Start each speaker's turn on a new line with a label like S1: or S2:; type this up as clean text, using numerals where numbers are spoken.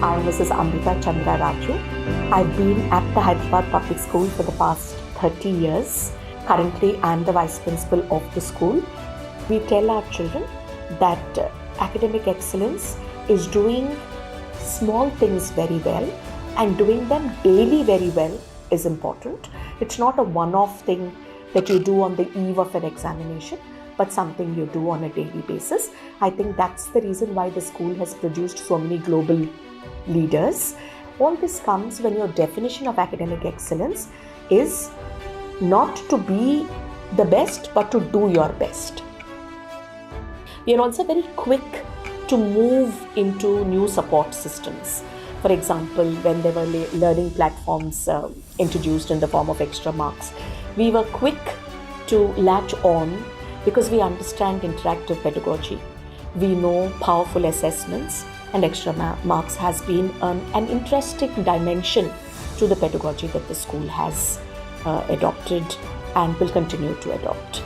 S1: I'm Mrs. Amrita Chandra Raju. I've been at the Hyderabad Public School for the past 30 years. Currently, I'm the Vice Principal of the school. We tell our children that academic excellence is doing small things very well, and doing them daily very well is important. It's not a one-off thing that you do on the eve of an examination, but something you do on a daily basis. I think that's the reason why the school has produced so many global leaders. All this comes when your definition of academic excellence is not to be the best, but to do your best. We are also very quick to move into new support systems. For example, when there were learning platforms introduced in the form of Extramarks, we were quick to latch on because we understand interactive pedagogy. We know powerful assessments, and Extramarks has been an interesting dimension to the pedagogy that the school has adopted and will continue to adopt.